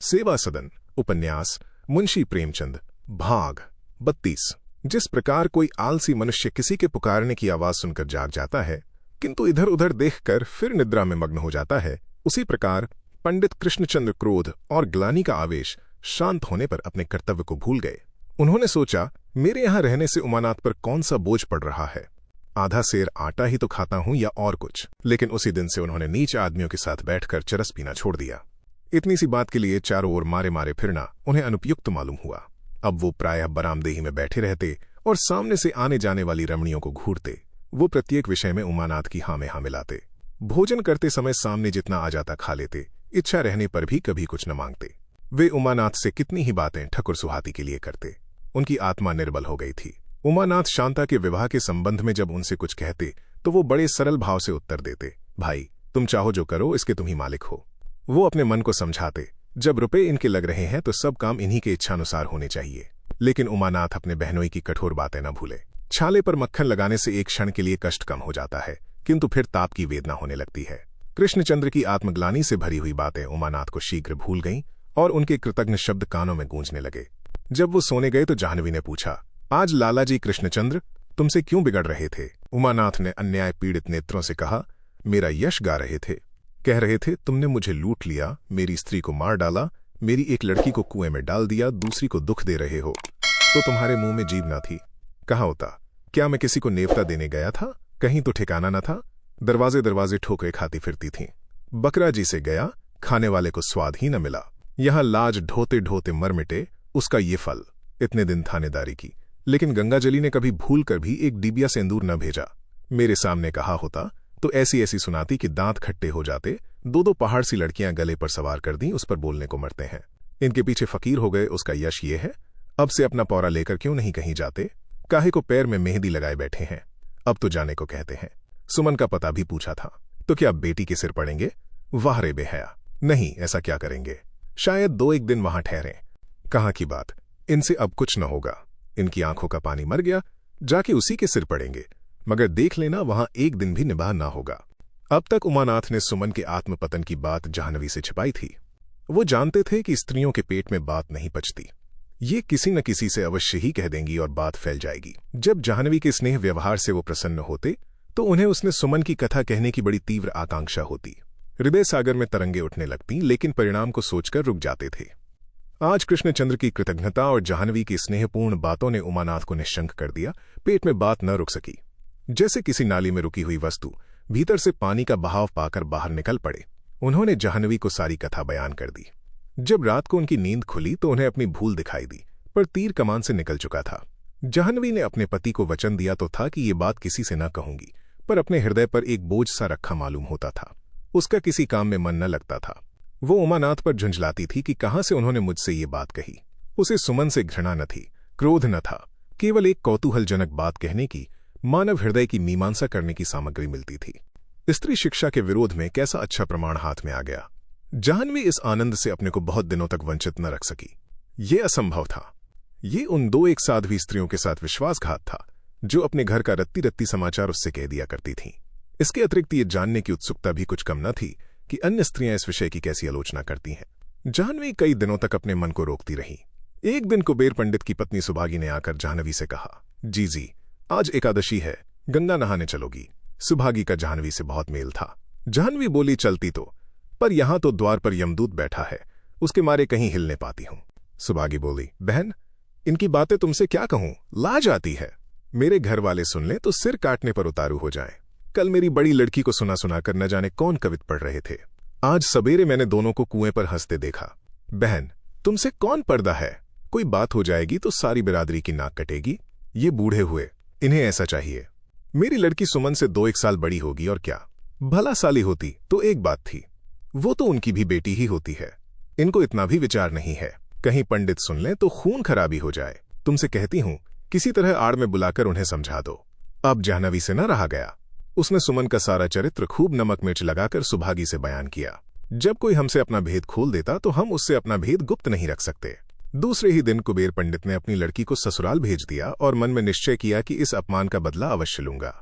सेवा सदन उपन्यास मुंशी प्रेमचंद भाग 32। जिस प्रकार कोई आलसी मनुष्य किसी के पुकारने की आवाज सुनकर जाग जाता है किंतु इधर उधर देखकर फिर निद्रा में मग्न हो जाता है, उसी प्रकार पंडित कृष्णचंद्र क्रोध और ग्लानि का आवेश शांत होने पर अपने कर्तव्य को भूल गए। उन्होंने सोचा, मेरे यहां रहने से उमानाथ पर कौन सा बोझ पड़ रहा है, आधा सेर आटा ही तो खाता हूं या और कुछ। लेकिन उसी दिन से उन्होंने नीच आदमियों के साथ बैठकर चरस पीना छोड़ दिया। इतनी सी बात के लिए चारों ओर मारे मारे फिरना उन्हें अनुपयुक्त मालूम हुआ। अब वो प्रायः बरामदेही में बैठे रहते और सामने से आने जाने वाली रमणियों को घूरते। वो प्रत्येक विषय में उमानाथ की हाँ में हाँ मिलाते। भोजन करते समय सामने जितना आ जाता खा लेते, इच्छा रहने पर भी कभी कुछ न मांगते। वे उमानाथ से कितनी ही बातें ठकुर सुहाती के लिए करते। उनकी आत्मा निर्बल हो गई थी। उमानाथ शांता के विवाह के संबंध में जब उनसे कुछ कहते तो वो बड़े सरल भाव से उत्तर देते, भाई तुम चाहो जो करो, इसके तुम ही मालिक हो। वो अपने मन को समझाते, जब रुपए इनके लग रहे हैं तो सब काम इन्हीं के इच्छानुसार होने चाहिए। लेकिन उमानाथ अपने बहनोई की कठोर बातें न भूले। छाले पर मक्खन लगाने से एक क्षण के लिए कष्ट कम हो जाता है, किंतु फिर ताप की वेदना होने लगती है। कृष्णचंद्र की आत्मग्लानि से भरी हुई बातें उमानाथ को शीघ्र भूल गईं और उनके कृतज्ञ शब्द कानों में गूंजने लगे। जब वो सोने गए तो जाह्नवी ने पूछा, आज लाला जी कृष्णचंद्र तुमसे क्यों बिगड़ रहे थे? उमानाथ ने अन्याय पीड़ित नेत्रों से कहा, मेरा यश गा रहे थे। कह रहे थे, तुमने मुझे लूट लिया, मेरी स्त्री को मार डाला, मेरी एक लड़की को कुएं में डाल दिया, दूसरी को दुख दे रहे हो। तो तुम्हारे मुंह में जीभ न थी? कहा होता, क्या मैं किसी को नेवता देने गया था? कहीं तो ठिकाना न था। दरवाजे दरवाजे ठोकरे खाती फिरती थीं। बकरा जी से गया, खाने वाले को स्वाद ही न मिला। यहां लाज ढोते ढोते मर मिटे, उसका ये फल। इतने दिन थानेदारी की, लेकिन गंगाजली ने कभी भूल कर भी एक डिबिया सिंदूर न भेजा। मेरे सामने कहा होता तो ऐसी ऐसी सुनाती कि दांत खट्टे हो जाते। दो दो पहाड़ सी लड़कियां गले पर सवार कर दी, उस पर बोलने को मरते हैं। इनके पीछे फकीर हो गए, उसका यश ये है। अब से अपना पौरा लेकर क्यों नहीं कहीं जाते? काहे को पैर में मेहंदी लगाए बैठे हैं? अब तो जाने को कहते हैं। सुमन का पता भी पूछा था, तो क्या बेटी के सिर पड़ेंगे? वाह रे बेहया, नहीं ऐसा क्या करेंगे। शायद 2-1 दिन वहां ठहरें। कहाँ की बात, इनसे अब कुछ न होगा। इनकी आंखों का पानी मर गया, जाके उसी के सिर पड़ेंगे। मगर देख लेना, वहां एक दिन भी निभाह ना होगा। अब तक उमानाथ ने सुमन के आत्मपतन की बात जाह्नवी से छिपाई थी। वो जानते थे कि स्त्रियों के पेट में बात नहीं पचती। ये किसी न किसी से अवश्य ही कह देंगी और बात फैल जाएगी। जब जाह्नवी के स्नेह व्यवहार से वो प्रसन्न होते तो उन्हें उसने सुमन की कथा कहने की बड़ी तीव्र आकांक्षा होती। हृदय सागर में तरंगे उठने लगती, लेकिन परिणाम को सोचकर रुक जाते थे। आज कृष्णचंद्र की कृतज्ञता और जाह्नवी की स्नेहपूर्ण बातों ने उमानाथ को निश्शंक कर दिया। पेट में बात न रुक सकी। जैसे किसी नाली में रुकी हुई वस्तु भीतर से पानी का बहाव पाकर बाहर निकल पड़े। उन्होंने जाह्नवी को सारी कथा बयान कर दी। जब रात को उनकी नींद खुली तो उन्हें अपनी भूल दिखाई दी, पर तीर कमान से निकल चुका था। जाह्नवी ने अपने पति को वचन दिया तो था कि ये बात किसी से न कहूंगी, पर अपने हृदय पर एक बोझ सा रखा मालूम होता था। उसका किसी काम में मन न लगता था। वो उमानाथ पर झुंझलाती थी कि कहां से उन्होंने मुझसे ये बात कही। उसे सुमन से घृणा न थी, क्रोध न था, केवल एक कौतूहलजनक बात कहने की, मानव हृदय की मीमांसा करने की सामग्री मिलती थी। स्त्री शिक्षा के विरोध में कैसा अच्छा प्रमाण हाथ में आ गया। जाह्नवी इस आनंद से अपने को बहुत दिनों तक वंचित न रख सकी। ये असंभव था। ये उन 2-1 साध्वी स्त्रियों के साथ विश्वासघात था जो अपने घर का रत्ती रत्ती समाचार उससे कह दिया करती थीं। इसके अतिरिक्त ये जानने की उत्सुकता भी कुछ कम न थी कि अन्य स्त्रियां इस विषय की कैसी आलोचना करती हैं। जाह्नवी कई दिनों तक अपने मन को रोकती रही। एक दिन कुबेर पंडित की पत्नी सुभागी ने आकर जाह्नवी से कहा, जी आज एकादशी है, गंगा नहाने चलोगी? सुभागी का जाह्नवी से बहुत मेल था। जाह्नवी बोली, चलती तो, पर यहां तो द्वार पर यमदूत बैठा है, उसके मारे कहीं हिलने पाती हूं। सुभागी बोली, बहन इनकी बातें तुमसे क्या कहूं, लाज आती है। मेरे घर वाले सुन लें तो सिर काटने पर उतारू हो जाएं। कल मेरी बड़ी लड़की को सुना सुनाकर न जाने कौन कवित पढ़ रहे थे। आज सवेरे मैंने दोनों को कुएं पर हंसते देखा। बहन तुमसे कौन पर्दा है? कोई बात हो जाएगी तो सारी बिरादरी की नाक कटेगी। ये बूढ़े हुए, इन्हें ऐसा चाहिए। मेरी लड़की सुमन से 2-1 साल बड़ी होगी और क्या, भला साली होती तो एक बात थी, वो तो उनकी भी बेटी ही होती है। इनको इतना भी विचार नहीं है, कहीं पंडित सुन लें तो खून खराबी हो जाए। तुमसे कहती हूं किसी तरह आड़ में बुलाकर उन्हें समझा दो। अब जाह्नवी से न रहा गया। उसने सुमन का सारा चरित्र खूब नमक मिर्च लगाकर सुभागी से बयान किया। जब कोई हमसे अपना भेद खोल देता तो हम उससे अपना भेद गुप्त नहीं रख सकते। दूसरे ही दिन कुबेर पंडित ने अपनी लड़की को ससुराल भेज दिया और मन में निश्चय किया कि इस अपमान का बदला अवश्य लूंगा।